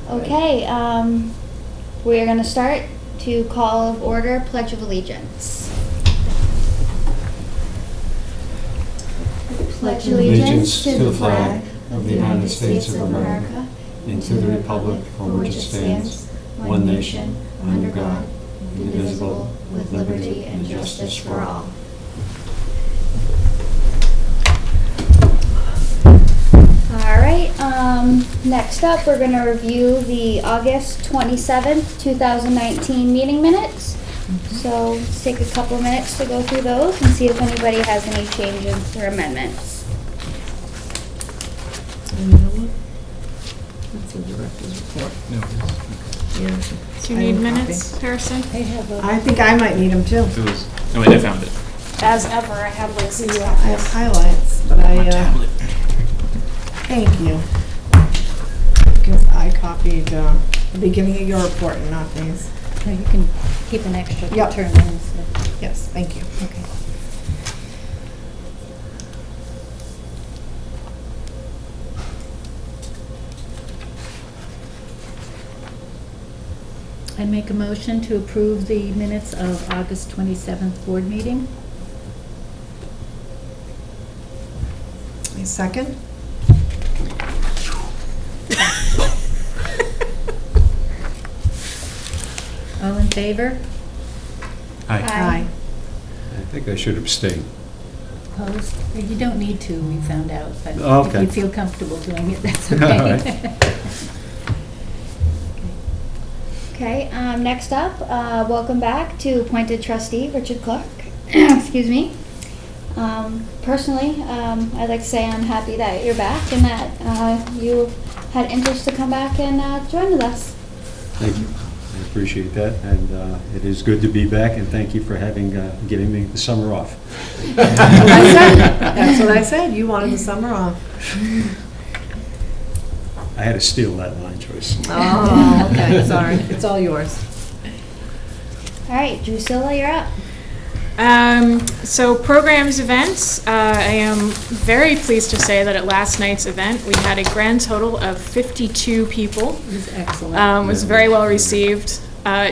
Okay, we are going to start to call of order, Pledge of Allegiance. Pledge allegiance to the flag of the United States of America and to the republic for which it stands, one nation, under God, indivisible, with liberty and justice for all. All right, next up, we're going to review the August 27th, 2019 meeting minutes. So let's take a couple minutes to go through those and see if anybody has any changes or amendments. That's the director's report. No. Yeah. Do you need minutes, Harrison? I think I might need them too. Oh wait, I found it. As ever, I have like 6 I have highlights, but thank you. Because I copied the beginning of your report and not these. No, you can keep an extra to Yep. turn in. So. Yes, thank you. Okay. I make a motion to approve the minutes of August 27th board meeting. A second? All in favor? Aye. I think I should abstain. Opposed? You don't need to, we found out, but Oh, okay. if you feel comfortable doing it, that's All okay. right. Okay, next up, welcome back to appointed trustee, Richard Clark. Excuse me. Personally, I'd like to say I'm happy that you're back and that you had interest to come back and join with us. Thank you. I appreciate that, and it is good to be back, and thank you for giving me the summer off. That's what I said. You wanted the summer off. I had to steal that line, Joyce. Oh, okay. Sorry. It's all yours. All right, Drusilla, you're up. So programs, events, I am very pleased to say that at last night's event, we had a grand total of 52 people. It was excellent. It was very well received.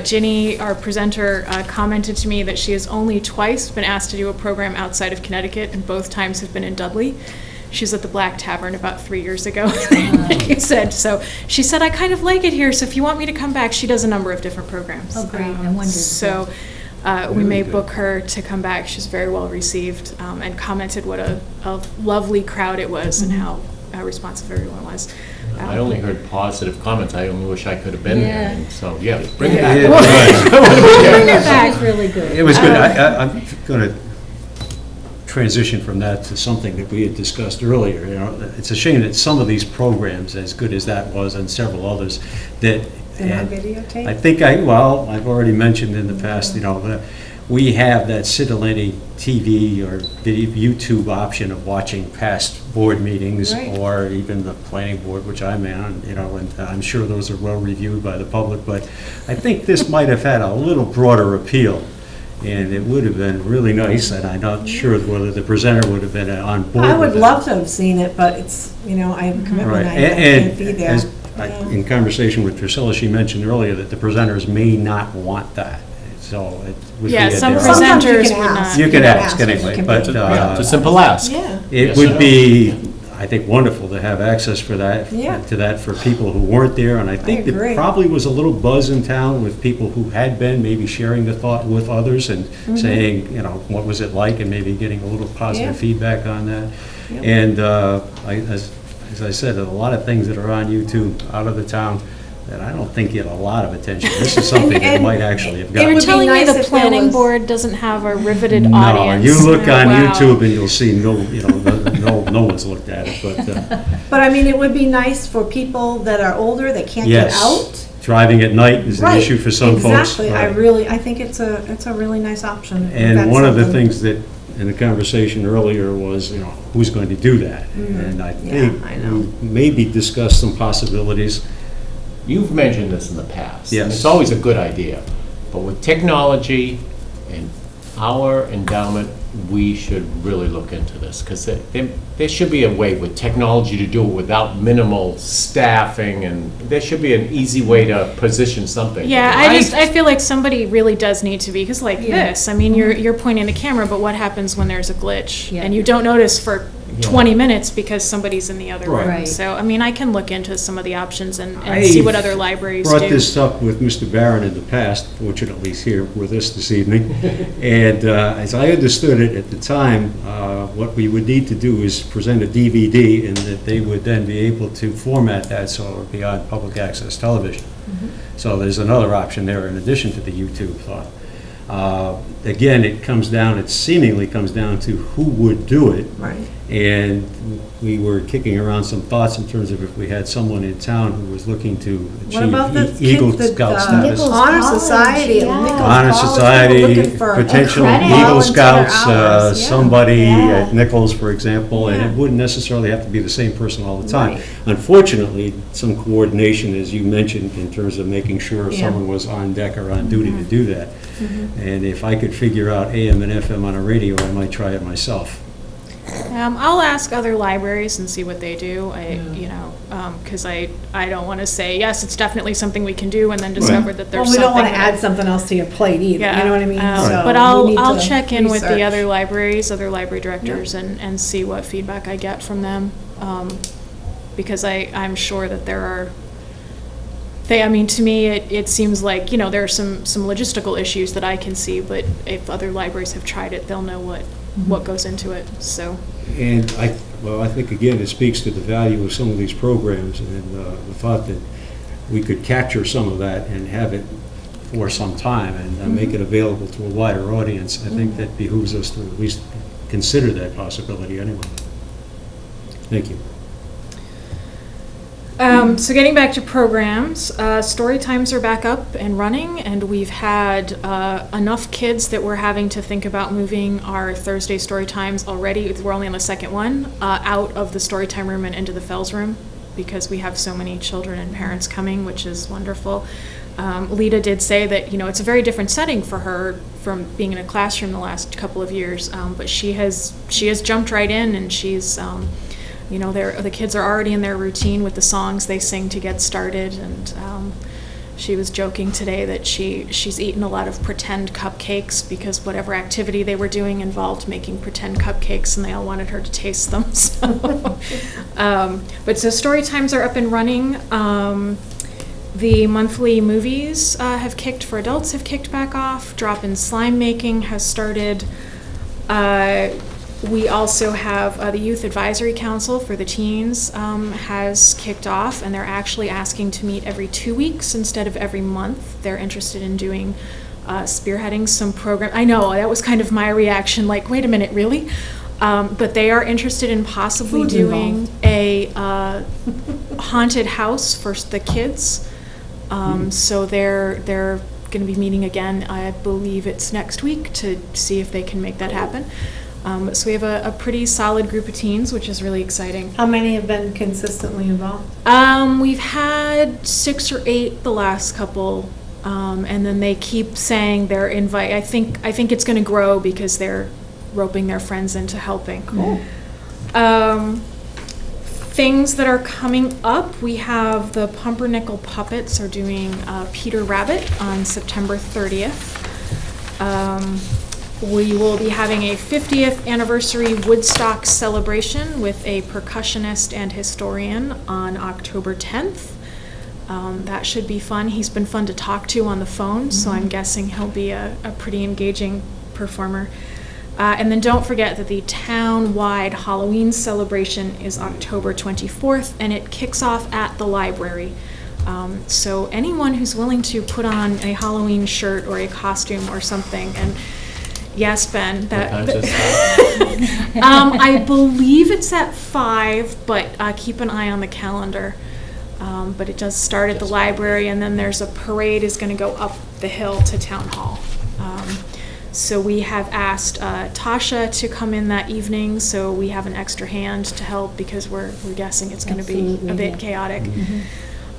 Ginny, our presenter, commented to me that she has only twice been asked to do a program outside of Connecticut, and both times have been in Dudley. She was at the Black Tavern about 3 years ago, she said. So she said, I kind of like it here, so if you want me to come back, she does a number of different programs. Oh, great. I wondered. So we may book her to come back. She's very well received, and commented what a lovely crowd it was and how responsive everyone was. I only heard positive comments. I only wish I could have been Yeah. there. And so, yeah, bring it Yeah, back. it was. Bring her That back. was really good. It was good. I'm going to transition from that to something that we had discussed earlier. You know, it's a shame that some of these programs, as good as that was, and several others, that They're not and videotaped? I think I've already mentioned in the past, we have that Citalini TV or video YouTube option of watching past board meetings, Right. or even the planning board, which I'm on, and I'm sure those are well reviewed by the public, but I think this might have had a little broader appeal, and it would have been really nice, and I'm not sure whether the presenter would have been on board I would with it. love to have seen it, but it's, I have a commitment. Right, I can't be there. as in conversation with Priscilla, she mentioned earlier that the presenters may not want that, so it would be Yeah, a some different- Sometimes you presenters can would ask. not. You can ask You anyway, can but be- Yeah, it's a simple ask. Yeah. it Yes, would sir. be, I think, wonderful to have access for that, Yeah. to that for people who weren't there, and I think agree. there probably was a little buzz in town with people who had been, maybe sharing the thought with others and saying, what was it like, and maybe getting a little positive Yeah. feedback on that. Yep. And as I said, a lot of things that are on YouTube out of the town that I don't think get a lot of attention. This is something that And might actually have it You're gotten. would be telling me nice the if there planning was- board doesn't have a riveted No, audience? you look on Wow. YouTube and you'll see no one's looked at it, but But I mean, it would be nice for people that are older, that can't get yes. out. Driving at night is an Right, issue for some folks. Exactly. right. I think it's a really nice option. And That's one of the something- things that, in the conversation earlier, was, who's going to do that? And I think I know. we maybe discussed some possibilities. You've mentioned this in the past. Yes. And it's always a good idea. But with technology and our endowment we should really look into this, because there should be a way with technology to do it without minimal staffing, and there should be an easy way to position something. Yeah, right? I feel like somebody really does need to be, because like Yeah. this, I mean, you're pointing the camera, but what happens when there's a glitch? Yeah. And you don't notice for Yeah. 20 minutes because somebody's in the other Right. room. Right. So, I mean, I can look into some of the options and I see what other libraries brought do. this up with Mr. Barron in the past, fortunately he's here with us this evening. And as I understood it at the time, what we would need to do is present a DVD, and that they would then be able to format that so it would be on public access television. So there's another option there in addition to the YouTube thought. Again, it seemingly comes down to who would do it. Right. And we were kicking around some thoughts in terms of if we had someone in town who was looking to What about the achieve Eagle kids that, Scout uh, status. Nichols Honor College, Society at yeah. Nichols Honor College, Society, we're looking for potential credit. Eagle volunteer Scouts, hours, yeah. somebody Yeah. at Nichols, for example, and Yeah. it wouldn't necessarily have to be the same person all the time. Right. Unfortunately, some coordination, as you mentioned, in terms of making sure Yeah. someone was on deck or on duty to do that. And if I could figure out AM and FM on a radio, I might try it myself. I'll ask other libraries and see what they do. Because I don't want to say, yes, it's definitely something we can do, and then discover that Well, there's we don't want something to that- add something else to your plate either, you know what I mean? So But we need I'll to check in with the research. other libraries, other library directors, and see what feedback I get from them. Because I'm sure that there are, to me, it seems like, there are some logistical issues that I can see, but if other libraries have tried it, they'll know what goes into it, so. And I think, again, it speaks to the value of some of these programs, and the thought that we could capture some of that and have it for some time and make it available to a wider audience. I think that behooves us to at least consider that possibility anyway. Thank you. So getting back to programs, story times are back up and running, and we've had enough kids that we're having to think about moving our Thursday story times already. We're only on the second one, out of the story time room and into the Fells room, because we have so many children and parents coming, which is wonderful. Lita did say that, it's a very different setting for her from being in a classroom the last couple of years, but she has jumped right in, and she's the kids are already in their routine with the songs they sing to get started, and she was joking today that she's eaten a lot of pretend cupcakes because whatever activity they were doing involved making pretend cupcakes, and they all wanted her to taste them. But so story times are up and running. The monthly movies have kicked for adults, have kicked back off. Drop-in slime making has started. We also have the Youth Advisory Council for the teens has kicked off, and they're actually asking to meet every 2 weeks instead of every month. They're interested in doing spearheading some program. I know, that was kind of my reaction, like, wait a minute, really? But they are interested in possibly Food's doing a haunted house for the kids. So they're going to be meeting again. I believe it's next week to see if they can make that happen. So we have a pretty solid group of teens, which is really exciting. How many have been consistently involved? We've had 6 or 8 the last couple, and then they keep saying they're I think it's going to grow because they're roping their friends into helping. Cool. Things that are coming up, we have the Pumpernickel Puppets are doing Peter Rabbit on September 30th. We will be having a 50th anniversary Woodstock celebration with a percussionist and historian on October 10th. That should be fun. He's been fun to talk to on the phone, so I'm guessing he'll be a pretty engaging performer. And then don't forget that the town-wide Halloween celebration is October 24th, and it kicks off at the library. So anyone who's willing to put on a Halloween shirt or a costume or something, and yes, Ben, What time does it start? I believe it's at 5, but keep an eye on the calendar. But it does start at the library, and then there's a parade is going to go up the hill to Town Hall. So we have asked Tasha to come in that evening, so we have an extra hand to help because we're guessing it's going to be a Absolutely, bit yeah. chaotic.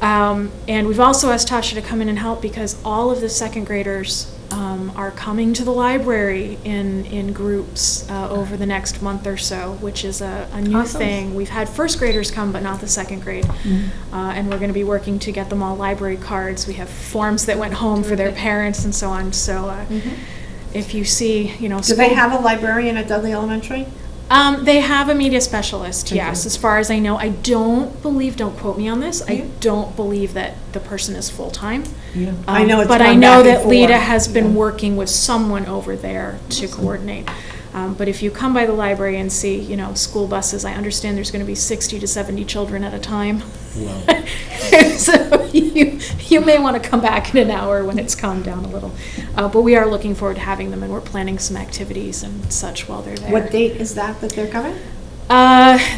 And we've also asked Tasha to come in and help because all of the second graders are coming to the library in groups over the next month or so, which is a new Awesome. thing. We've had first graders come, but not the second grade. And we're going to be working to get them all library cards. We have forms that went home for their parents and so on. So if you see, Do school- they have a librarian at Dudley Elementary? They have a media specialist, Okay. yes, as far as I know. I don't believe, don't quote me on this, Yeah. I don't believe that the person is full-time. Yeah. I know it's But I gone know back and that Lita forth. has been Yeah. working with someone over there to coordinate. But if you come by the library and see, school buses, I understand there's going to be 60 to 70 children at a time. Wow. So you may want to come back in an hour when it's calmed down a little. But we are looking forward to having them, and we're planning some activities and such while they're there. What date is that they're coming?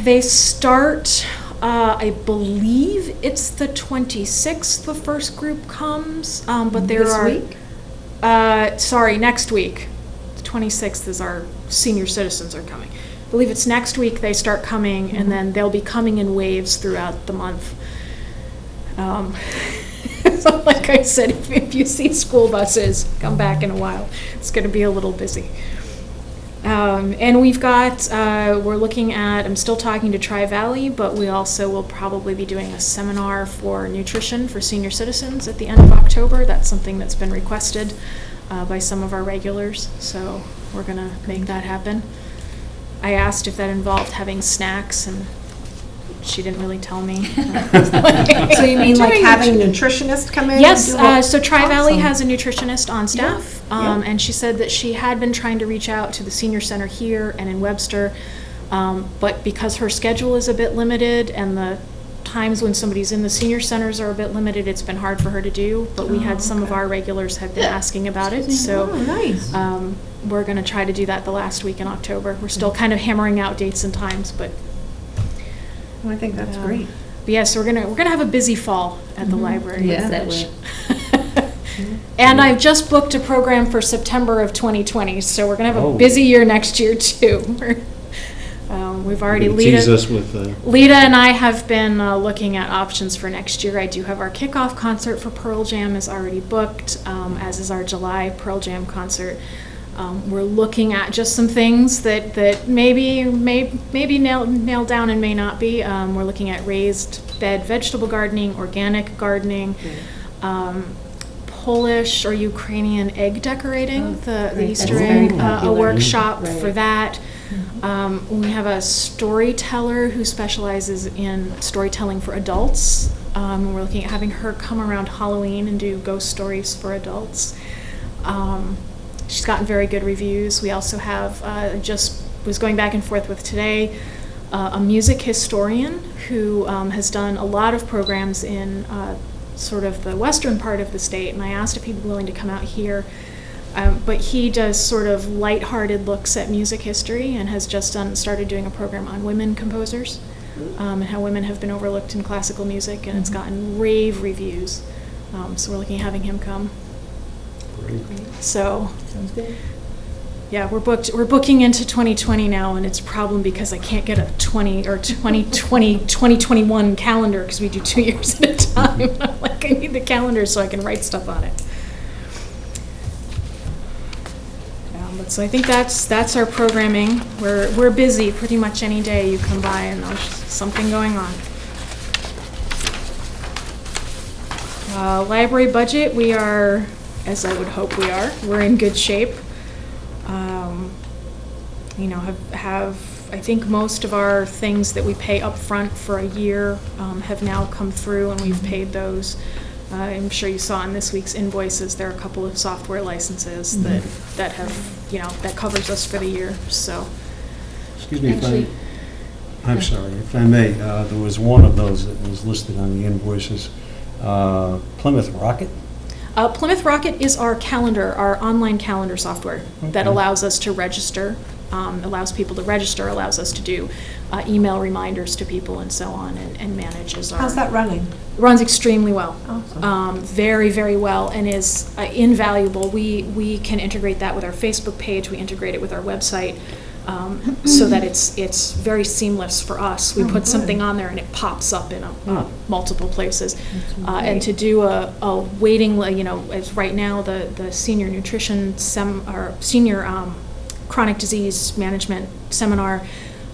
They start, I believe it's the 26th, the first group comes, but there This are. week? Sorry, next week. The 26th is our senior citizens are coming. I believe it's next week they start coming, and then they'll be coming in waves throughout the month. So like I said, if you see school buses, come back in a while. It's going to be a little busy. And we've got, we're looking at, I'm still talking to Tri-Valley, but we also will probably be doing a seminar for nutrition for senior citizens at the end of October. That's something that's been requested by some of our regulars, so we're going to make that happen. I asked if that involved having snacks, and she didn't really tell me. So you mean like having a nutritionist come in? Yes, and do what? so Tri-Valley Awesome. has a nutritionist on staff, Yeah. and she said that she had been trying to reach out to the senior center here and in Webster, but because her schedule is a bit limited and the times when somebody's in the senior centers are a bit limited, it's been hard for her to do, but we had some of our regulars have been asking about it, so Oh, nice. we're going to try to do that the last week in October. We're still kind of hammering out dates and times, but I think that's great. but yes, we're gonna have a busy fall at the library. Yes, that which- way. And I've just booked a program for September of 2020, so we're gonna have a Oh. busy year next year too. We've already Tease Lita us with, and I have been looking at options for next year. I do have our kickoff concert for Pearl Jam is already booked, as is our July Pearl Jam concert. We're looking at just some things that maybe nailed down and may not be. We're looking at raised bed vegetable gardening, organic gardening, Polish or Ukrainian egg decorating, the great. Easter That's egg, very a popular. workshop Right. for that. We have a storyteller who specializes in storytelling for adults. We're looking at having her come around Halloween and do ghost stories for adults. She's gotten very good reviews. We also have, just was going back and forth with today, a music historian who has done a lot of programs in sort of the western part of the state, and I asked if he'd be willing to come out here. But he does sort of lighthearted looks at music history and has just started doing a program on women composers and how women have been overlooked in classical music, and it's gotten rave reviews. So we're looking at having him come. So, Sounds good. yeah, we're booking into 2020 now, and it's a problem because I can't get a 2021 calendar because we do 2 years at a time. I'm like, I need the calendar so I can write stuff on it. But so I think that's our programming. We're busy pretty much any day you come by and there's something going on. Library budget, we are, as I would hope we are, we're in good shape. I think most of our things that we pay up front for a year have now come through, and we've paid those. I'm sure you saw in this week's invoices, there are a couple of software licenses that have, that covers us for the year, so. excuse me if Actually- I'm sorry, if I may, there was one of those that was listed on the invoices, Plymouth Rocket? Plymouth Rocket is our calendar, our online calendar software that Okay. allows us to register, allows people to register, allows us to do email reminders to people and so on, and manages our. How's that running? Runs extremely well. Awesome. Very, very well, and is invaluable. We can integrate that with our Facebook page, we integrate it with our website. so that it's very seamless for us. We Oh, put good. something on there and it pops up in multiple places. That's And to do a waiting, as right now, the senior nutrition senior chronic disease management seminar,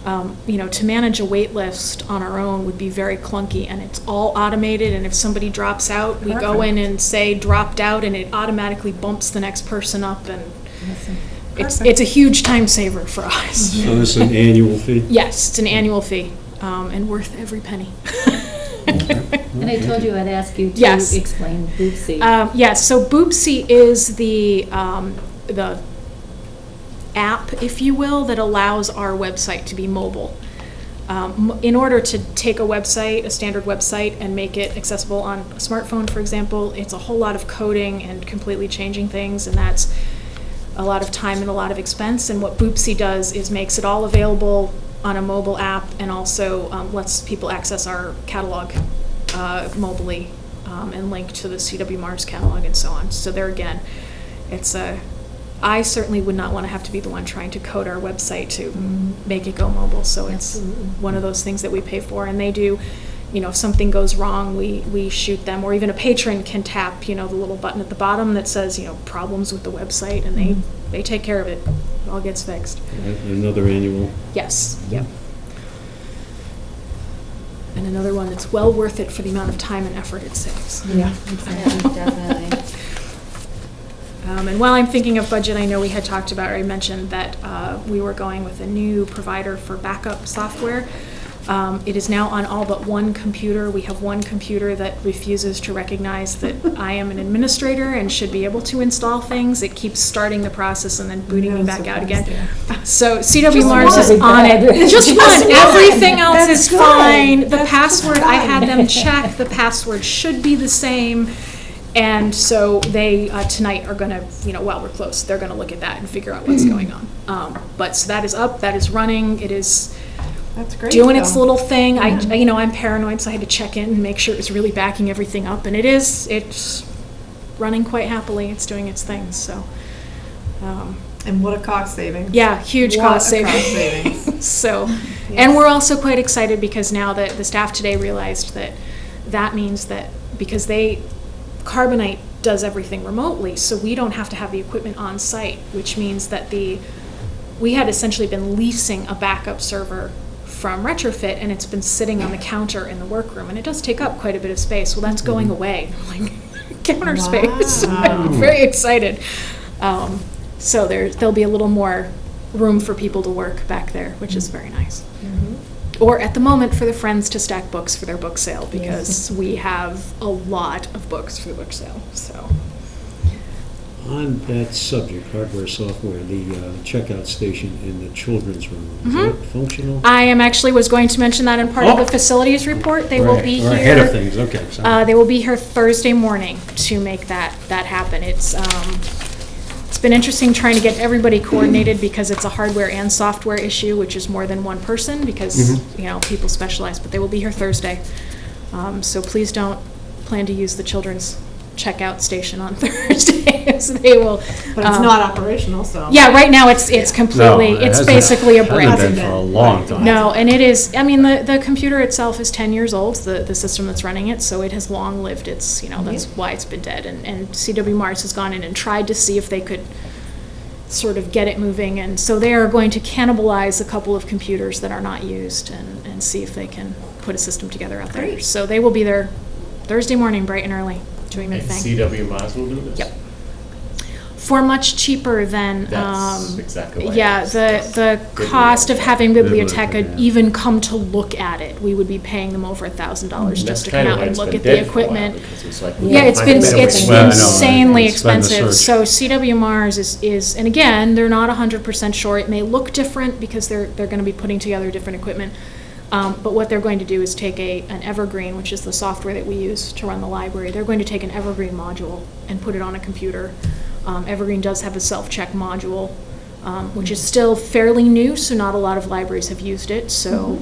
to manage a wait list on our own would be very clunky, and it's all automated, and if somebody drops out, we go in and say dropped out, and it automatically bumps the next person up, and Awesome. it's a huge time saver for us. So this is an annual fee? Yes, it's an annual fee, and worth every penny. And I told you I'd ask you to Yes. explain Boopsie. Yes, so Boopsie is the app, if you will, that allows our website to be mobile. In order to take a website, a standard website, and make it accessible on a smartphone, for example, it's a whole lot of coding and completely changing things, and that's a lot of time and a lot of expense. And what Boopsie does is makes it all available on a mobile app, and also lets people access our catalog mobilely, and link to the CW Mars catalog and so on. So there again, I certainly would not want to have to be the one trying to code our website to make it go mobile. So it's Absolutely. one of those things that we pay for, and they do, if something goes wrong, we shoot them, or even a patron can tap, the little button at the bottom that says, problems with the website, and they take care of it. It all gets fixed. Another annual? Yes, yep. And another one that's well worth it for the amount of time and effort it saves. Yeah, Yeah, exactly. definitely. And while I'm thinking of budget, I know we had talked about, or I mentioned that we were going with a new provider for backup software. It is now on all but one computer. We have one computer that refuses to recognize that I am an administrator and should be able to install things. It keeps starting the process and then booting me back out again. So CW Mars is on it. Just one. Everything else is fine. The password, I had them check. The password should be the same. And so they, tonight, are going to, while we're close, they're going to look at that and figure out what's going on. But so that is up, that is running, it is That's great. doing its though. little thing. I'm paranoid, so I had to check in and make sure it was really backing everything up. And it's running quite happily, it's doing its thing, so. And what a cost saving. Yeah, huge What cost a cost saving. savings. So, Yes. and we're also quite excited because now that the staff today realized that means that because Carbonite does everything remotely, so we don't have to have the equipment on site, which means that we had essentially been leasing a backup server from Retrofit, and it's been sitting on the counter in the workroom, and it does take up quite a bit of space. Well, that's going away. I'm like, counter space. Wow. I'm very excited. So there'll be a little more room for people to work back there, which is very nice. Or at the moment for the friends to stack books for their book sale, because we have a lot of books for the book sale, so. On that subject, hardware, software, the checkout station in the children's room, is that functional? I was going to mention that in part of the facilities report. They will be We're ahead of here. things, okay. sorry. They will be here Thursday morning to make that happen. It's been interesting trying to get everybody coordinated because it's a hardware and software issue, which is more than one person because, people specialize, but they will be here Thursday. So please don't plan to use the children's checkout station on Thursday. So they will. But it's not operational, so. Yeah, right now it's completely, No, it it's hasn't- basically a brick. Hasn't been for a long time. No, and it is, the computer itself is 10 years old, the system that's running it, so it has long lived its, that's why it's been dead. And CW Mars has gone in and tried to see if they could sort of get it moving, and so they are going to cannibalize a couple of computers that are not used and see if they can put a system together out there. Great. So they will be there Thursday morning, bright and early, doing their And thing. CW Mars will do this? Yep. For much cheaper than, That's exactly why I yeah, asked. the cost of having Biblioteca Biblioteca, yeah. even come to look at it, we would be paying them over $1,000 just to come out and look at the equipment. Yeah, it's been Well, I know, insanely it's been the expensive. search. So CW Mars is, and again, they're not 100% sure. It may look different because they're going to be putting together different equipment. But what they're going to do is take an Evergreen, which is the software that we use to run the library. They're going to take an Evergreen module and put it on a computer. Evergreen does have a self-check module, which is still fairly new, so not a lot of libraries have used it. So,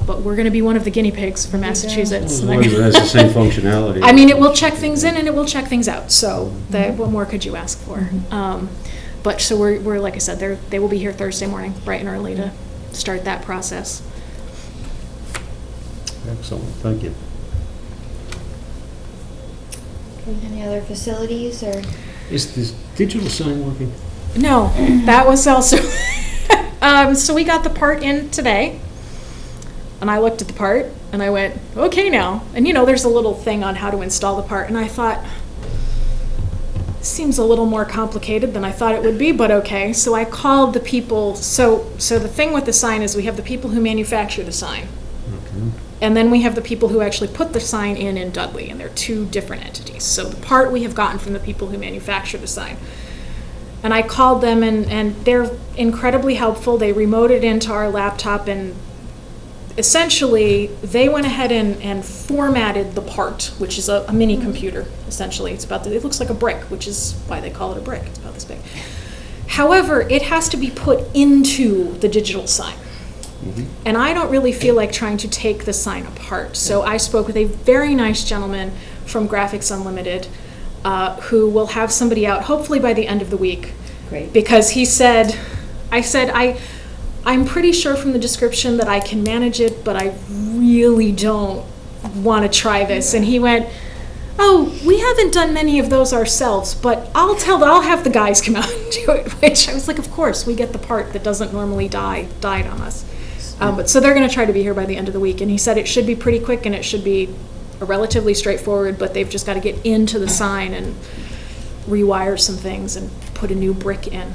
but we're going to be one of the guinea pigs for Massachusetts. As long as it has the same functionality. I mean, it will check things in and it will check things out, so what more could you ask for? But, so we're, like I said, they will be here Thursday morning, bright and early, to start that process. Excellent, thank you. Any other facilities or? Is this digital sign working? No, that was also, so we got the part in today, and I looked at the part, and I went, okay now. And there's a little thing on how to install the part, and I thought, this seems a little more complicated than I thought it would be, but okay. So I called the people, so the thing with the sign is we have the people who manufacture the sign. Okay. And then we have the people who actually put the sign in Dudley, and they're two different entities. So the part we have gotten from the people who manufacture the sign. And I called them, and they're incredibly helpful. They remoted into our laptop, and essentially they went ahead and formatted the part, which is a mini computer, essentially. It looks like a brick, which is why they call it a brick. It's about this big. However, it has to be put into the digital sign. And I don't really feel like trying to take the sign apart. So I spoke with a very nice gentleman from Graphics Unlimited, who will have somebody out hopefully by the end of the week. Great. Because I'm pretty sure from the description that I can manage it, but I really don't want to try this. And he went, oh, we haven't done many of those ourselves, but I'll have the guys come out and do it. Which I was like, of course, we get the part that doesn't normally died on us. But so they're going to try to be here by the end of the week. And he said it should be pretty quick, and it should be relatively straightforward, but they've just got to get into the sign and rewire some things and put a new brick in.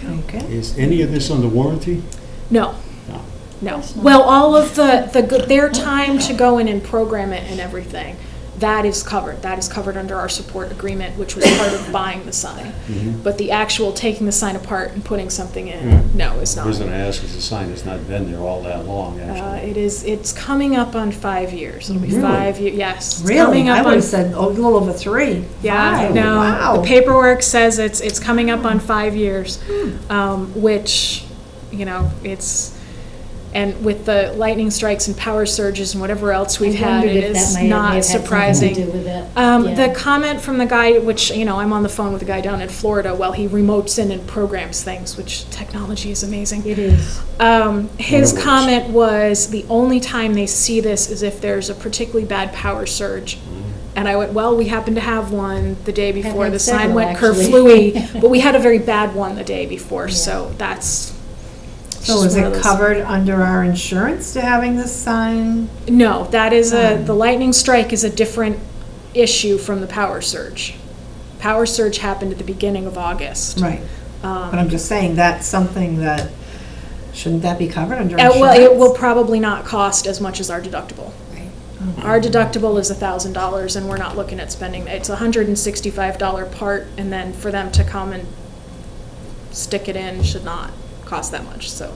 Okay. Is any of this under warranty? No. No. No. Well, all of their time to go in and program it and everything, that is covered. That is covered under our support agreement, which was part of buying the sign. But the actual taking the sign apart and putting something in, no, it's The not. reason I ask is the sign has not been there all that long, actually. It's coming up on 5 years. It'll be Really? 5 years, yes. It's Really? coming up I would on- have said a little over 3. Yeah, 5. no, Wow. the paperwork says it's coming up on 5 years, which, it's, and with the lightning strikes and power surges and whatever else we've had, wondered it if that is might have not had something to surprising. do with it. The comment from the guy, which, I'm on the phone with a guy down in Florida while he remotes in and programs things, which technology is amazing. It is. His Whatever. comment was the only time they see this is if there's a particularly bad power surge. And I went, well, we happened to have one the day before. had The sign several, went actually. kerflooey, but we had a very bad one the day before, so that's. So just is one of it those- covered under our insurance to having this sign? No, that is the lightning strike is a different issue from the power surge. Power surge happened at the beginning of August. Right. But I'm just saying, that's something that, shouldn't that be covered under insurance? Well, it will probably not cost as much as our deductible. Right. Our deductible is $1,000, and we're not looking at spending, it's a $165 part, and then for them to come and stick it in should not cost that much, so.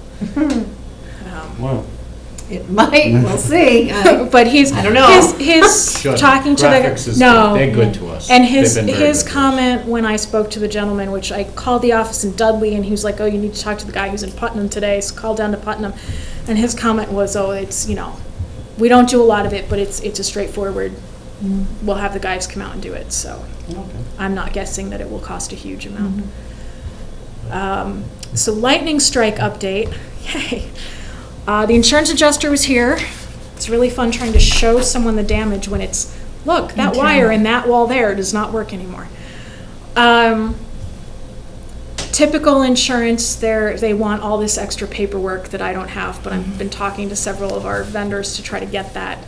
Well, It might, we'll see. But he's, I don't know. his Shouldn't. talking to Graphics the, is no. good. They're good to us. And They've his been very good to us. comment when I spoke to the gentleman, which I called the office in Dudley, and he was like, oh, you need to talk to the guy who's in Putnam today, so call down to Putnam. And his comment was, oh, it's, we don't do a lot of it, but it's a straightforward, we'll have the guys come out and do it, so. okay. I'm not guessing that it will cost a huge amount. So lightning strike update, yay. The insurance adjuster was here. It's really fun trying to show someone the damage when it's, look, that wire in that wall there does not work anymore. Typical insurance, they want all this extra paperwork that I don't have, but I've been talking to several of our vendors to try to get that.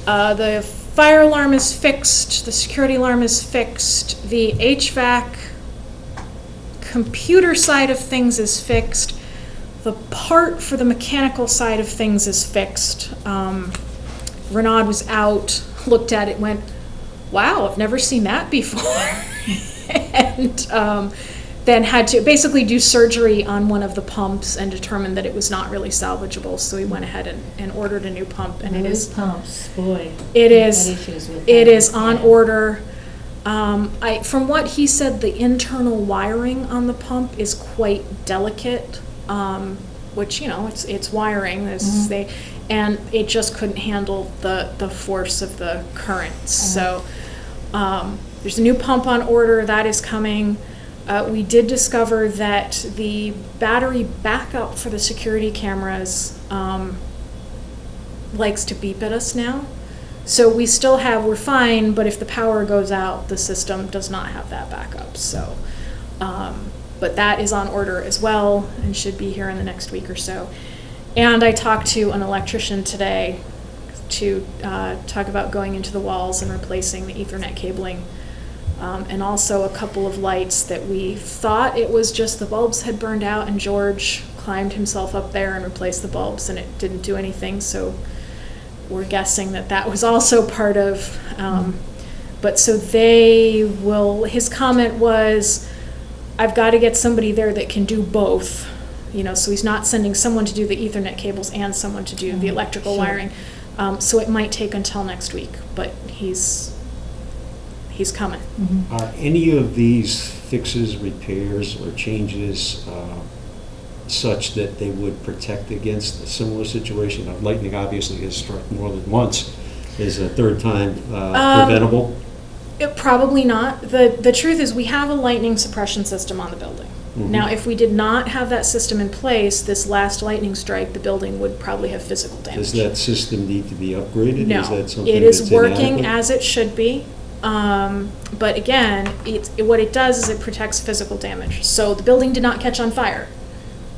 The fire alarm is fixed, the security alarm is fixed, the HVAC computer side of things is fixed, the part for the mechanical side of things is fixed. Renaud was out, looked at it, went, wow, I've never seen that before. And then had to basically do surgery on one of the pumps and determined that it was not really salvageable, so he went ahead and ordered a new pump, and it is, Pumps, boy. it I've is, had issues with it that. is on order. From what he said, the internal wiring on the pump is quite delicate, which, it's wiring, and it just couldn't handle the force of the current. So, there's a new pump on order, that is coming. We did discover that the battery backup for the security cameras likes to beep at us now. So we still have, we're fine, but if the power goes out, the system does not have that backup. So, but that is on order as well and should be here in the next week or so. And I talked to an electrician today to talk about going into the walls and replacing the Ethernet cabling. And also a couple of lights that we thought it was just the bulbs had burned out, and George climbed himself up there and replaced the bulbs, and it didn't do anything. So we're guessing that that was also part of, but so they will, his comment was, I've got to get somebody there that can do both, so he's not sending someone to do the Ethernet cables and someone to do the electrical wiring. So it might take until next week, but he's coming. Are any of these fixes, repairs, or changes such that they would protect against a similar situation? Of lightning obviously has struck more than once. Is a third time preventable? Probably not. The truth is we have a lightning suppression system on the building. Now, if we did not have that system in place, this last lightning strike, the building would probably have physical damage. Does that system need to be upgraded? No, Is that something it is that's working inadequate? as it should be. But again, what it does is it protects physical damage. So the building did not catch on fire,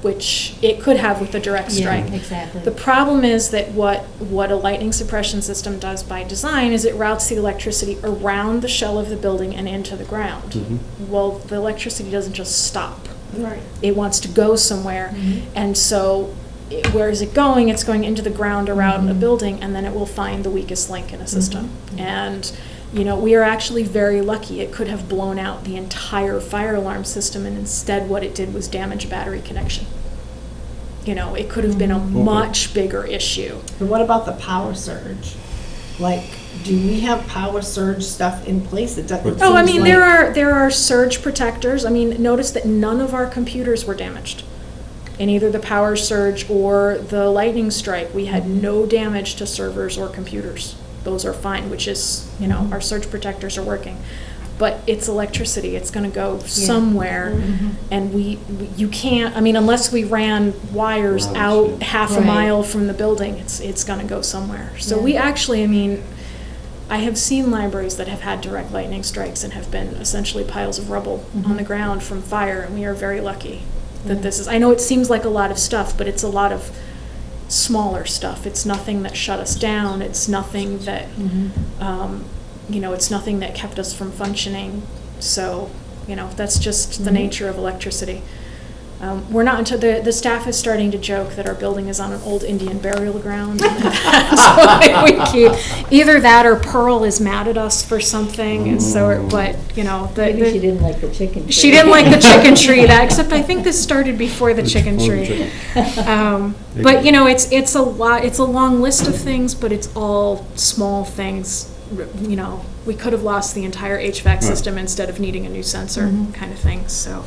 which it could have with a direct strike. Yeah, exactly. The problem is that what a lightning suppression system does by design is it routes the electricity around the shell of the building and into the ground. Well, the electricity doesn't just stop. Right. It wants to go somewhere. And so where is it going? It's going into the ground around a building, and then it will find the weakest link in a system. And we are actually very lucky. It could have blown out the entire fire alarm system, and instead what it did was damage a battery connection. It could have been a much bigger issue. But what about the power surge? Like, do we have power surge stuff in place? It seems there are surge protectors. Notice that none of our computers were damaged in either the power surge or the lightning strike. We had no damage to servers or computers. Those are fine, which is, our surge protectors are working. But it's electricity, it's gonna go somewhere, and you can't, unless we ran wires out half a mile from the building, it's gonna go somewhere. So we actually, I have seen libraries that have had direct lightning strikes and have been essentially piles of rubble on the ground from fire, and we are very lucky that this is, I know it seems like a lot of stuff, but it's a lot of smaller stuff. It's nothing that shut us down. It's nothing that, it's nothing that kept us from functioning. So, that's just the nature of electricity. We're not until the staff is starting to joke that our building is on an old Indian burial ground. So we keep either that or Pearl is mad at us for something. And so, but Maybe she didn't like the chicken tree. She didn't like the chicken tree. Except I think this started before the chicken tree. But it's a lot. It's a long list of things, but it's all small things. We could have lost the entire HVAC system instead of needing a new sensor, kind of thing. So.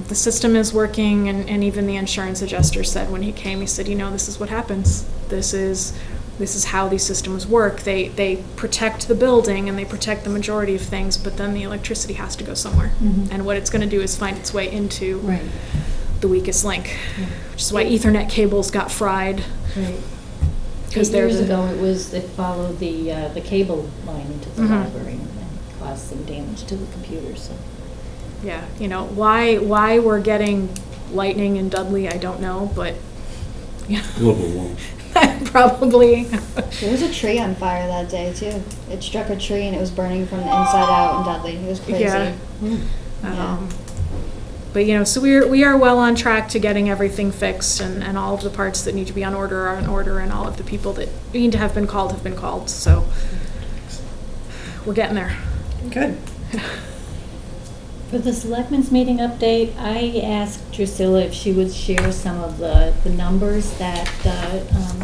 The system is working, and even the insurance adjuster said when he came, he said, this is what happens. This is how these systems work. They protect the building and they protect the majority of things, but then the electricity has to go somewhere. And what it's going to do is find its way into the weakest link, which is why Ethernet cables got fried. Right. Because years ago, it followed the cable line into the library and caused some damage to the computer. So. Yeah, why we're getting lightning in Dudley, I don't know, but Global warming. probably. There was a tree on fire that day too. It struck a tree and it was burning from the inside out in Dudley. It was crazy. Yeah. But so we are well on track to getting everything fixed, and all of the parts that need to be on order are on order, and all of the people that need to have been called have been called. So we're getting there. Good. For the selectmen's meeting update, I asked Drusilla if she would share some of the numbers that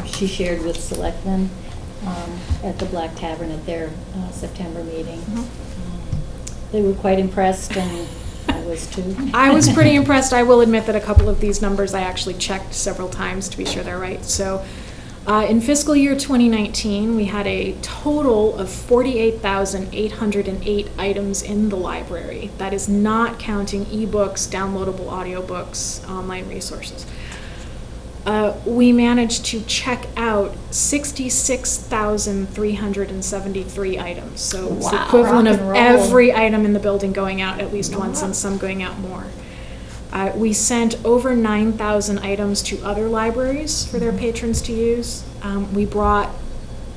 she shared with selectmen at the Black Tavern at their September meeting. They were quite impressed, and I was too. I was pretty impressed. I will admit that a couple of these numbers I actually checked several times to be sure they're right. So In fiscal year 2019, we had a total of 48,808 items in the library. That is not counting ebooks, downloadable audiobooks, online resources. We managed to check out 66,373 items. So it's the Wow. equivalent Rock of and roll. every item in the building going out at least once and some going out more. We sent over 9,000 items to other libraries for their patrons to use. We brought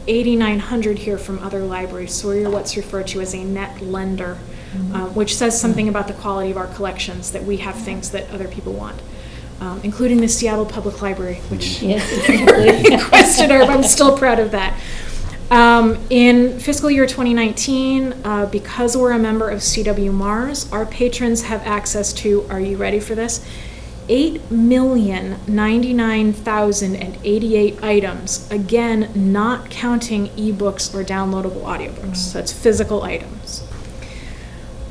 8,900 here from other libraries, so we're what's referred to as a net lender, which says something about the quality of our collections, that we have things that other people want, including the Seattle Public Library, which Yes, exactly. requested her, but I'm still proud of that. In fiscal year 2019, because we're a member of CW Mars, our patrons have access to, are you ready for this? 8,099,088 items, again, not counting ebooks or downloadable audiobooks, so it's physical items.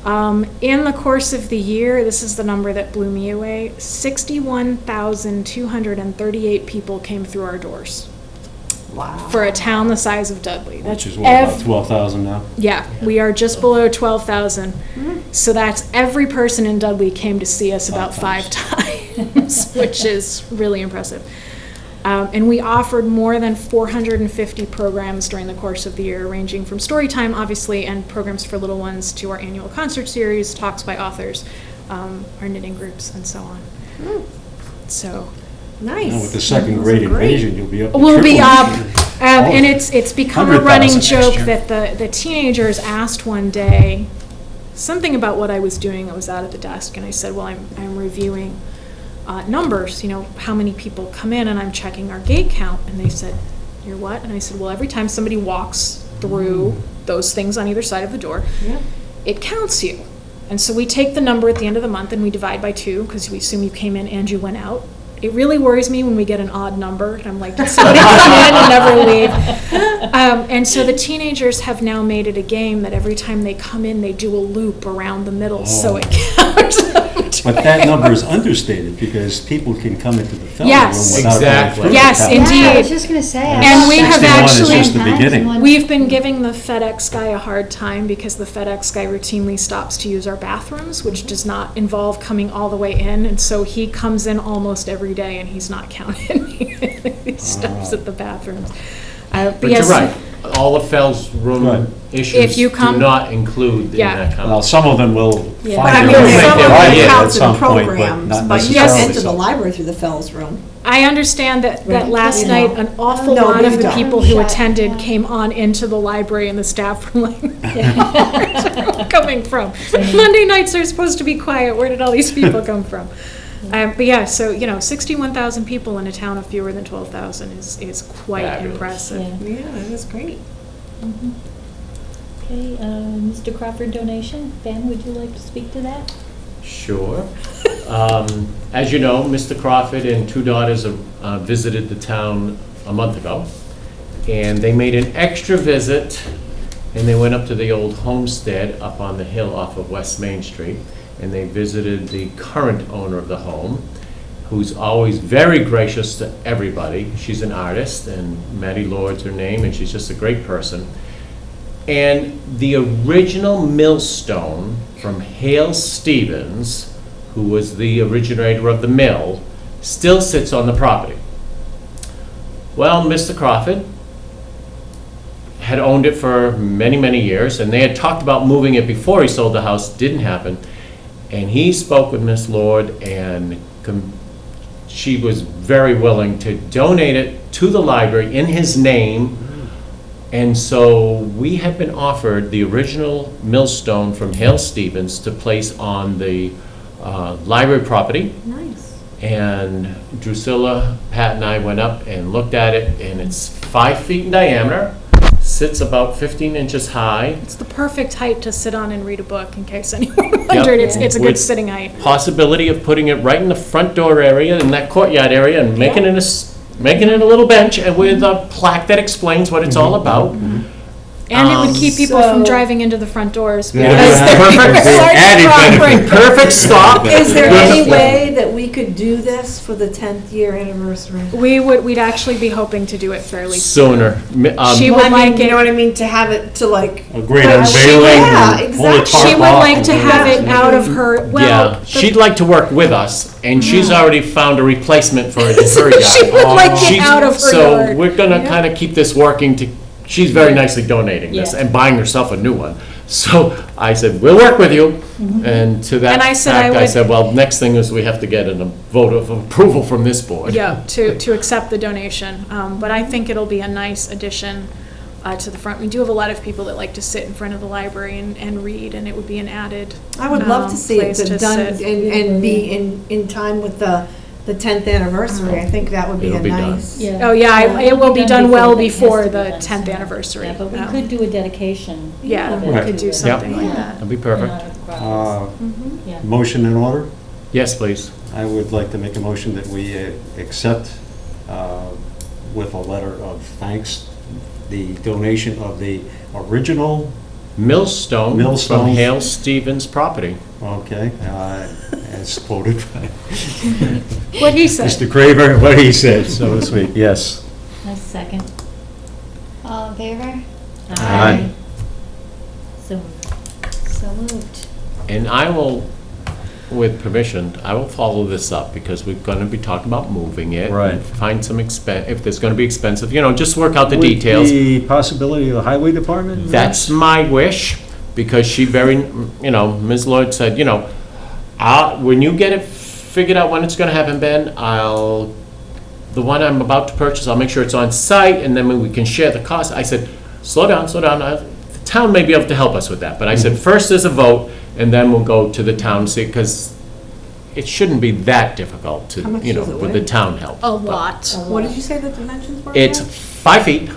In the course of the year, this is the number that blew me away, 61,238 people came through our doors. Wow. For a town the size of Dudley. Which is what, about 12,000 now? Yeah, we are just below 12,000. So that's every person in Dudley came to see us about 5 times, which is really impressive. And we offered more than 450 programs during the course of the year, ranging from story time, obviously, and programs for little ones to our annual concert series, talks by authors, our knitting groups, and so on. So. Nice. Now with the second grade invasion, you'll be up to We'll be triple. up, and it's become a 100,000 running next joke year. that the teenagers asked one day something about what I was doing. I was out at the desk, and I said, well, I'm reviewing numbers, how many people come in, and I'm checking our gate count. And they said, you're what? And I said, well, every time somebody walks through those things on either side of the door, it counts you. And so we take the number at the end of the month and we divide by 2, because we assume you came in and you went out. It really worries me when we get an odd number, and I'm like, did somebody come in and never leave? And so the teenagers have now made it a game that every time they come in, they do a loop around the middle, so it counts. But that number is understated, because people can come into the film room Yes. without going Exactly. through the Yes, count. indeed. Yeah, I was just gonna say. I And thought we have 61 is actually- just the beginning. We've been giving the FedEx guy a hard time because the FedEx guy routinely stops to use our bathrooms, which does not involve coming all the way in. And so he comes in almost every day and he's not counting. He stops at the bathrooms. But yes, you're right, all of Phil's Right. room If issues you do come- not include in Yeah. that Well, count. some of them will Yeah. find But I their mean, way make some their of way it in at counts in some the point, but programs, not but you necessarily just enter so. the library through the Fells room. I understand that Right. last You night, know. an awful No, lot we of the don't. people who Shut attended down. came on into the library and the staff were like, where's it all coming from? Monday nights are supposed to be quiet, where did all these people come from? But yeah, so, 61,000 people in a town of fewer than 12,000 is quite Fabulous. impressive. Yeah. Yeah, that is great. Okay, Mr. Crawford donation. Ben, would you like to speak to that? Sure. As you know, Mr. Crawford and 2 daughters visited the town a month ago, and they made an extra visit, and they went up to the old homestead up on the hill off of West Main Street, and they visited the current owner of the home, who's always very gracious to everybody. She's an artist, and Maddie Lord's her name, and she's just a great person. And the original millstone from Hale Stevens, who was the originator of the mill, still sits on the property. Well, Mr. Crawford had owned it for many, many years, and they had talked about moving it before he sold the house. Didn't happen. And he spoke with Miss Lord, and she was very willing to donate it to the library in his name. And so we have been offered the original millstone from Hale Stevens to place on the library property. Nice. And Drusilla, Pat, and I went up and looked at it, and it's 5 feet in diameter, sits about 15 inches high. It's the perfect height to sit on and read a book, in case anyone wondered. It's a good With sitting height. Possibility of putting it right in the front door area, in that courtyard area, and making it a little bench and with a plaque that explains what it's all about. And it would keep people from So- driving into the front doors. Yeah. because Yeah. Perfect. there's large Added property. benefit. Perfect stop. Is there Yes. any way that we could do this for the 10th year anniversary? We'd actually be hoping to do it fairly soon. Sooner. She Well, would like you it- know what I mean, to have it to like. A great But she- unveiling. yeah, and pull the exactly. tarp She would off like and to do have that. it out of her, well. Yeah, the- she'd like to work with us, and she's already found a replacement for it in her yard. She would like it She's- out of her So yard. we're gonna kind of keep this working to, she's very nicely donating this Yeah. and buying herself a new one. So I said, we'll work with you, and to that And I said I fact, I would- said, well, next thing is we have to get a vote of approval from this board. Yeah, to accept the donation. But I think it'll be a nice addition to the front. We do have a lot of people that like to sit in front of the library and read, and it would be an added I would love to see it place to done sit. and be in time with the 10th anniversary. I think that would be It'll a be done. nice. Oh, yeah, it will be done well before the It has to be 10th done anniversary. Yeah, but we Um, could do a dedication. Yeah, of we it could to do it. something like Yeah. that. That'd be perfect. Yeah. Motion in order? Yes, please. I would like to make a motion that we accept with a letter of thanks, the donation of the original, Millstone from Millstone. Hale Stevens property. okay, as quoted by What he said. Mr. Craver, what he said, so to speak, yes. A second. All in favor? Aye. So, So moved. And I will, with permission, I will follow this up because we're going to be talking about moving it. Right. and Find some expense, if there's going to be expensive, just work out the With details. the possibility of the highway department? That's my wish, because she Ms. Lloyd said, when you get it figured out when it's going to happen, Ben, the one I'm about to purchase, I'll make sure it's on site, and then we can share the cost. I said, slow down. The town may be able to help us with that, but I said, first there's a vote, and then we'll go to the town, see, because it shouldn't be that difficult to, How much does it with the weigh? town help. A lot. What did you say the dimensions were? It's again? 5 feet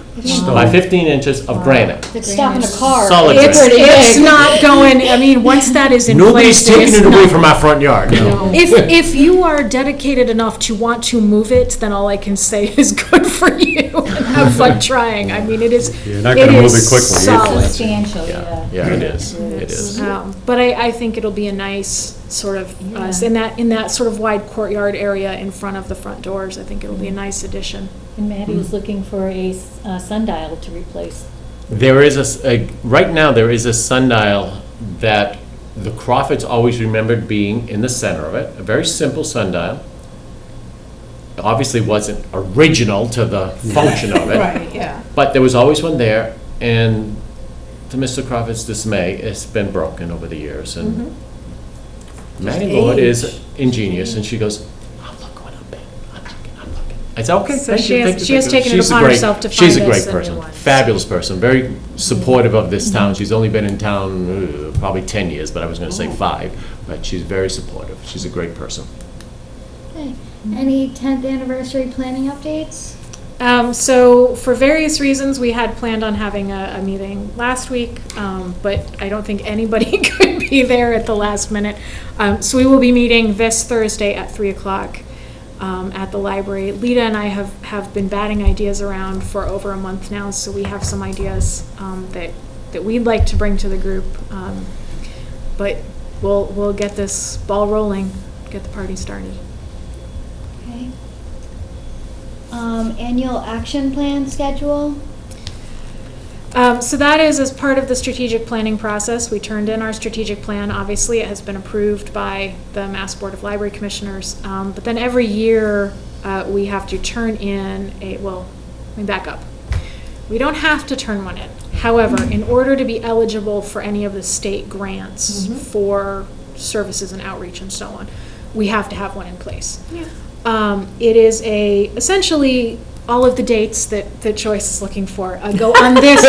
by 15 inches of granite. It's stopping a car. Solid It's granite. pretty It's big. not going, once that is in Nobody's place, taking it's it away not. from our front yard. No. If you are dedicated enough to want to move it, then all I can say is good for you and have fun trying. It is. You're not gonna move it quickly. Solid. substantial, Yeah, yeah. yeah, it is. It is. But I think it'll be a nice sort of, in that sort of wide courtyard area in front of the front doors, I think it'll be a nice addition. And Maddie was looking for a sundial to replace. There is right now, there is a sundial that the Crawfords always remembered being in the center of it, a very simple sundial. It obviously wasn't original to the function of it. Right, yeah. But there was always one there, and to Mr. Crawford's dismay, it's been broken over the years. And Mattie Lord is ingenious, and she goes, I'm looking up, Ben. I'm looking. I said, okay, So thank she you, has- thank you, she has thank you." taken it She's a upon great- herself to She's a find great us a new person, one. fabulous person, very supportive of this town. She's only been in town probably 10 years, but I was going to say 5. But she's very supportive. She's a great person. Okay. Any 10th anniversary planning updates? So for various reasons, we had planned on having a meeting last week, but I don't think anybody could be there at the last minute. So we will be meeting this Thursday at 3 o'clock at the library. Lita and I have been batting ideas around for over a month now, so we have some ideas that we'd like to bring to the group. But we'll get this ball rolling, get the party started. Okay. Annual action plan schedule? So that is as part of the strategic planning process. We turned in our strategic plan. Obviously, it has been approved by the Mass Board of Library Commissioners. But then every year, we have to turn in let me back up. We don't have to turn one in. However, in order to be eligible for any of the state grants for services and outreach and so on, we have to have one in place. It is essentially all of the dates that Joyce is looking for go on this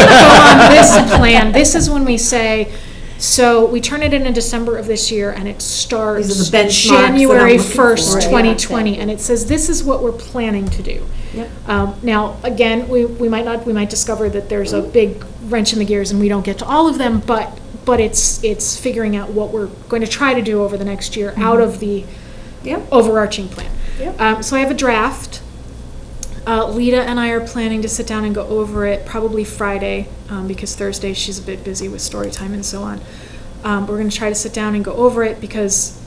plan. This is when we say, so we turn it in December of this year, and it starts These are the benchmarks that I'm January looking for. 1st, Right. 2020, and it says this is what we're planning to do. Yep. Now, again, we might discover that there's a big wrench in the gears and we don't get to all of them, but it's figuring out what we're going to try to do over the next year out of the Yep. overarching plan. Yep. So I have a draft. Lita and I are planning to sit down and go over it probably Friday because Thursday she's a bit busy with story time and so on. We're going to try to sit down and go over it because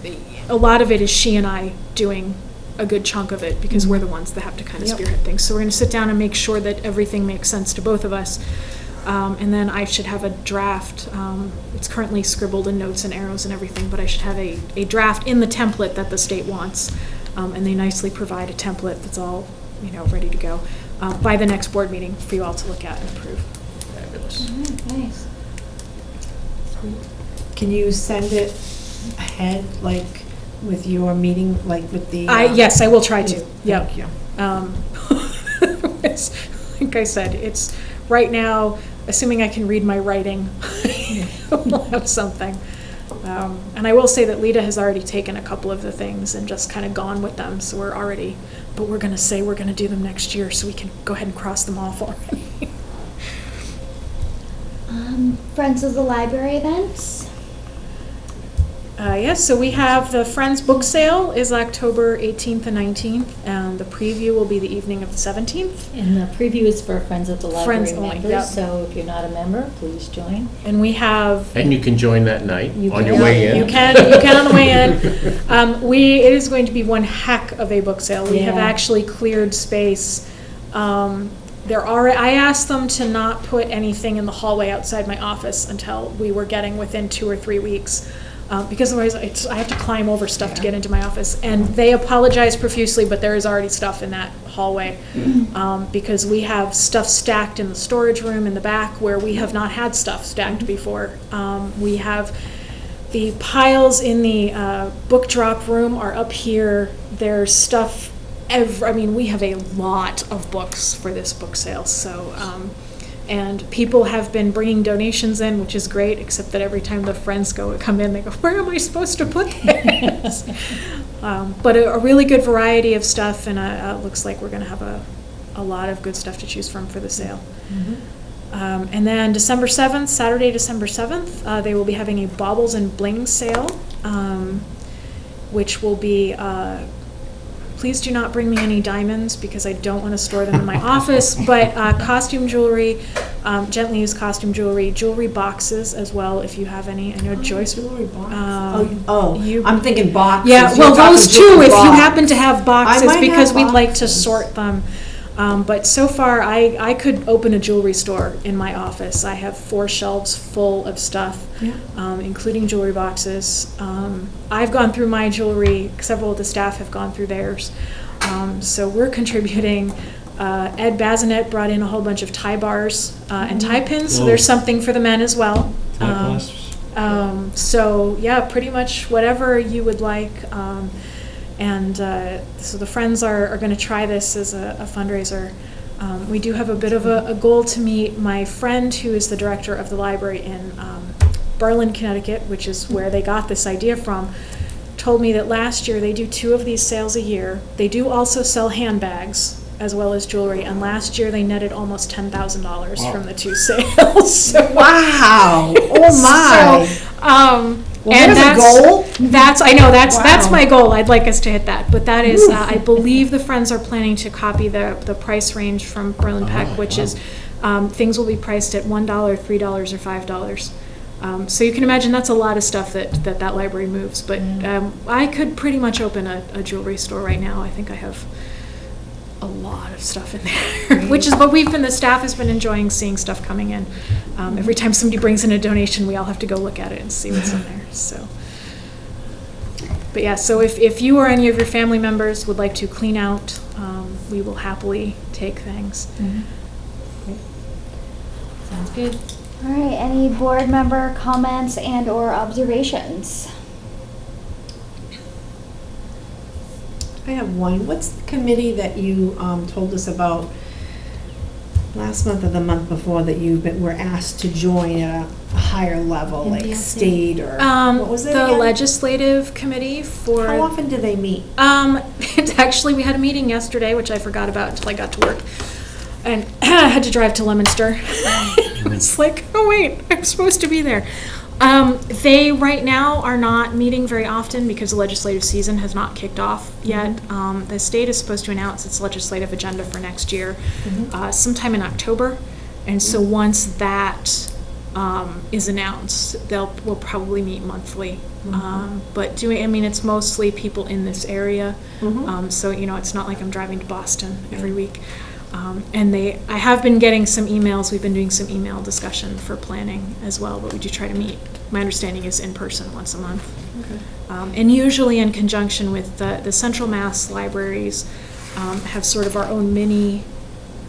a lot of it is she and I doing a good chunk of it because we're the ones that have to kind of spearhead things. So we're going to sit down and make sure that everything makes sense to both of us. And then I should have a draft. It's currently scribbled in notes and arrows and everything, but I should have a draft in the template that the state wants. And they nicely provide a template that's all, ready to go by the next board meeting for you all to look at and approve. Fabulous. Nice. Can you send it ahead, like with your meeting, like with the? Yes, I will try to. Yep. Thank you. Like I said, it's right now, assuming I can read my writing, we'll have something. And I will say that Lita has already taken a couple of the things and just kind of gone with them, so we're already, but we're going to say we're going to do them next year so we can go ahead and cross them off already. Friends of the Library events. Yes, so we have the Friends book sale is October 18th and 19th, and the preview will be the evening of the 17th. And the preview is for Friends of the Library Friends only, members, yep. so if you're not a member, please join. And we have And you can join that night You on can. your way in. You can on the way in. It is going to be one heck of a book sale. We have Yeah. actually cleared space. I asked them to not put anything in the hallway outside my office until we were getting within 2 or 3 weeks. Because otherwise I have to climb over stuff to get into my office. And they apologize profusely, but there is already stuff in that hallway. Because we have stuff stacked in the storage room in the back where we have not had stuff stacked before. We have the piles in the book drop room are up here. There's stuff, we have a lot of books for this book sale. So, and people have been bringing donations in, which is great, except that every time the friends come in, they go, where am I supposed to put this? But a really good variety of stuff, and it looks like we're going to have a lot of good stuff to choose from for the sale. And then December 7th, Saturday, December 7th, they will be having a Baubles and Bling sale, which will be... Please do not bring me any diamonds because I don't want to store them in my office, but costume jewelry, gently used costume jewelry boxes as well if you have any. I know Joyce. Jewelry box. You- I'm thinking boxes. Yeah, You're well, talking those too, jewelry if you box. happen to have boxes, might because have we'd like to boxes. sort them. But so far, I could open a jewelry store in my office. I have 4 shelves full of stuff, including jewelry boxes. I've gone through my jewelry, several of the staff have gone through theirs. So we're contributing. Ed Bazinet brought in a whole bunch of tie bars and tie pins, so there's something for the men as well. So yeah, pretty much whatever you would like. So the friends are going to try this as a fundraiser. We do have a bit of a goal to meet. My friend, who is the director of the library in Berlin, Connecticut, which is where they got this idea from, told me that last year they do 2 of these sales a year. They do also sell handbags as well as jewelry, and last year they netted almost $10,000 from the 2 sales. So, Wow! Oh my! So, and that's a goal. That's my goal. I'd like us to hit that. But that is, I believe the friends are planning to copy the price range from Berlin Peck, which is things will be priced at $1, $3, or $5. So you can imagine that's a lot of stuff that library moves. But I could pretty much open a jewelry store right now. I think I have a lot of stuff in there, which is what the staff has been enjoying, seeing stuff coming in. Every time somebody brings in a donation, we all have to go look at it and see what's in there. So, but yeah, so if you or any of your family members would like to clean out, we will happily take things. Sounds good. All right, any board member comments and or observations? I have one. What's the committee that you told us about last month or the month before that you were asked to join at a higher level, like MDLC. state or what was it The again? legislative committee for. How often do they meet? It's actually, we had a meeting yesterday, which I forgot about until I got to work. And I had to drive to Leominster. It was like, oh wait, I'm supposed to be there. They right now are not meeting very often because the legislative season has not kicked off yet. The state is supposed to announce its legislative agenda for next year sometime in October. And so once that is announced, we'll probably meet monthly. But it's mostly people in this area. So, it's not like I'm driving to Boston every week. And I have been getting some emails. We've been doing some email discussion for planning as well, but we do try to meet. My understanding is in person once a month. Okay. And usually in conjunction with the Central Mass libraries have sort of our own mini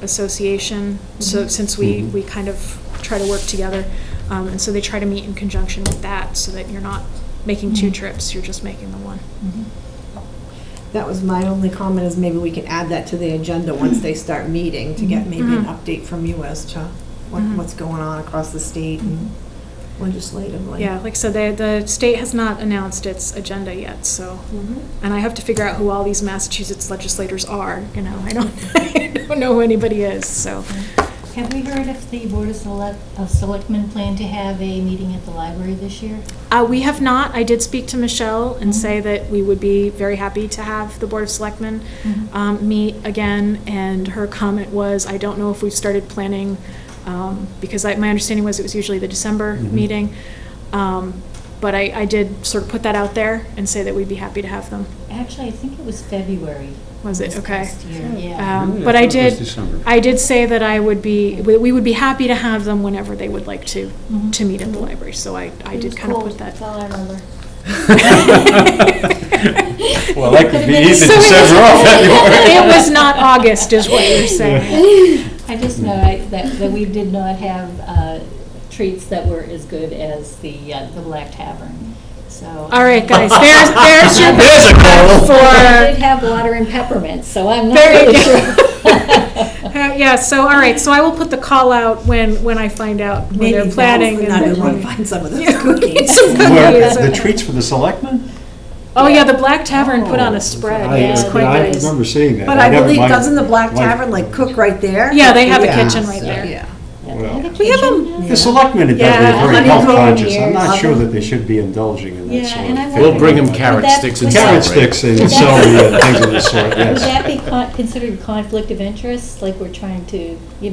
association. So since we kind of try to work together, and so they try to meet in conjunction with that so that you're not making two trips, you're just making the one. That was my only comment, is maybe we can add that to the agenda once they start meeting, to get maybe an update from you as to what's going on across the state and legislatively. Yeah, like I said, the state has not announced its agenda yet, so, and I have to figure out who all these Massachusetts legislators are, I don't know who anybody is, so. Have we heard if the Board of Selectmen plan to have a meeting at the library this year? We have not. I did speak to Michelle and say that we would be very happy to have the Board of Selectmen meet again, and her comment was, I don't know if we've started planning, because my understanding was it was usually the December meeting, but I did sort of put that out there and say that we'd be happy to have them. Actually, I think it was February. Was it? Okay. Last year, yeah. But I December. did say that we would be happy to have them whenever they would like to meet at the library. So I did kind of put that. That's all I remember. Well, that could be either So December or February. It was not August, is what you're saying. I just know that we did not have treats that were as good as the Black Tavern. So. All right, guys. There's your There's a goal. I did have water and peppermint, so I'm not There you really go. sure. Yeah. So all right. So I will put the call out when I find out when Maybe they're planning. Val and would want to find some of those cookies. Some Well, cookies. the treats for the selectmen? Oh yeah, the Black Tavern put on a spread. I It's quite I nice. remember seeing that. But I never believe, mind- doesn't the Black like- Tavern cook right there? Yeah, they have a Yeah. kitchen right there. Yeah. Well, We have them. the selectmen are Yeah, definitely very I'm health gonna go conscious. I'm here. not sure that they should be indulging in that Yeah, sort and of I thing. We'll bring them Would carrot that- sticks and would Carrot celery. sticks and celery and things of the sort, Would yes. that be considered conflict of interest, like we're trying to, You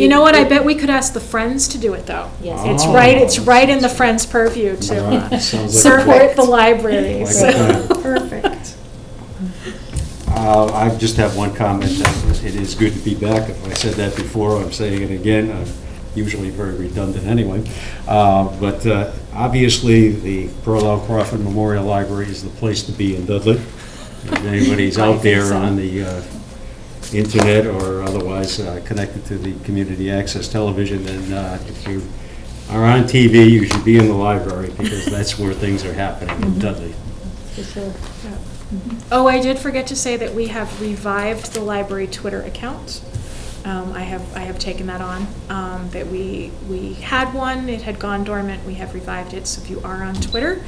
know what? I bet we could ask the Friends to do it though. Yes. It's Oh. right in the Friends' purview to Right, sounds like a support the library. Like a So. plan. Perfect. I just have one comment, that it is good to be back. If I said that before, I'm saying it again. I'm usually very redundant anyway. But obviously, the Pearl L. Crawford Memorial Library is the place to be in Dudley. If anybody's out there on the internet or otherwise connected to the community access television, then if you are on TV, you should be in the library, because that's where things are happening in Dudley. For sure. Oh, I did forget to say that we have revived the library Twitter account. I have taken that on. That we had one, it had gone dormant. We have revived it. So if you are on Twitter,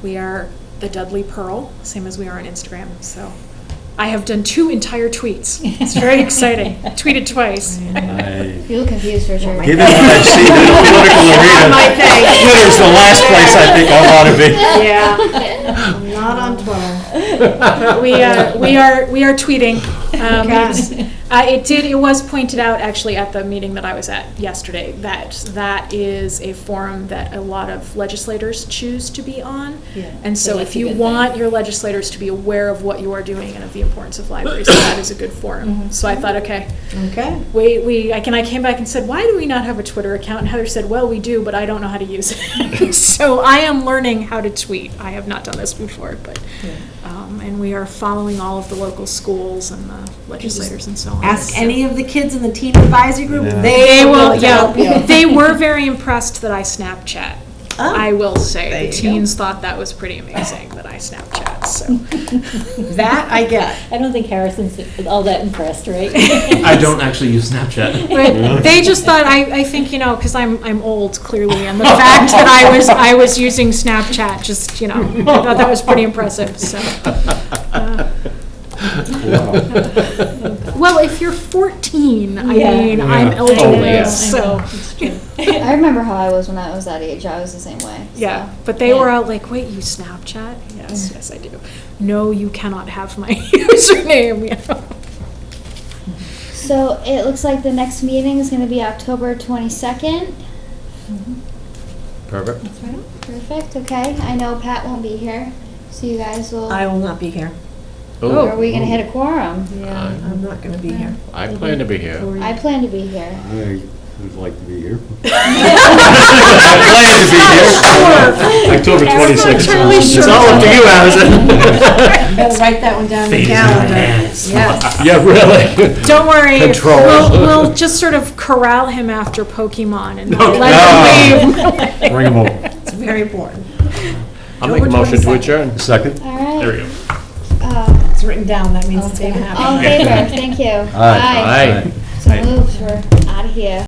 we are the Dudley Pearl, same as we are on Instagram. So I have done 2 entire tweets. It's very exciting. Tweeted twice. You look confused for sure. Given what I've seen in the political arena, My thing. Twitter's the last place I think I ought to be. Yeah. Not on Twitter. We are tweeting. It was pointed out actually at the meeting that I was at yesterday that is a forum that a lot of legislators choose to be on. Yeah, And so that's if a you good want thing. your legislators to be aware of what you are doing and of the importance of libraries, that is a good forum. So I thought, okay, Okay. I came back and said, why do we not have a Twitter account? And Heather said, well, we do, but I don't know how to use it. So I am learning how to tweet. I have not done this before, but, and we are following all of the local schools and the legislators and so on. Ask So- any of the kids in the teen advisory group. Yeah. They will yeah, help you. they were very impressed that I Snapchat. Oh, I will say, there the you go. teens thought that was pretty amazing that I Snapchat, so. That I get. I don't think Harrison's all that impressed, right? I don't actually use Snapchat. But they just thought, I think, because I'm old, clearly, and the fact that I was using Snapchat, just, I thought that was pretty impressive, so. Well, if you're 14, I Yeah. mean, I'm Yeah. elderly, yeah. so. It's true. I remember how I was when I was that age. I was the same way. So. Yeah, but they were all like, wait, you Snapchat? Yes, I do. No, you cannot have my username, So it looks like the next meeting is gonna be October 22nd. Perfect. That's right. Perfect, okay. I know Pat won't be here, so you guys will, I will not be here. Oh, are we gonna hit a quorum? Yeah, I'm not gonna be here. I plan to be here. I plan to be here. I would like to be here. I plan to be here. October 26th. It's all up to you, Allison. You better write that one down in the Fate is in my calendar. hands. Yes. Yeah, really. Don't worry, Control. we'll just sort of corral him after Pokemon and not No. let him leave. Bring them over. It's very important. I'll make a motion to 22nd. adjourn. Second? All right. There we go. It's written down, that means it's gonna happen. All in favor, thank you. Aye. Aye. So moved, we're out of here.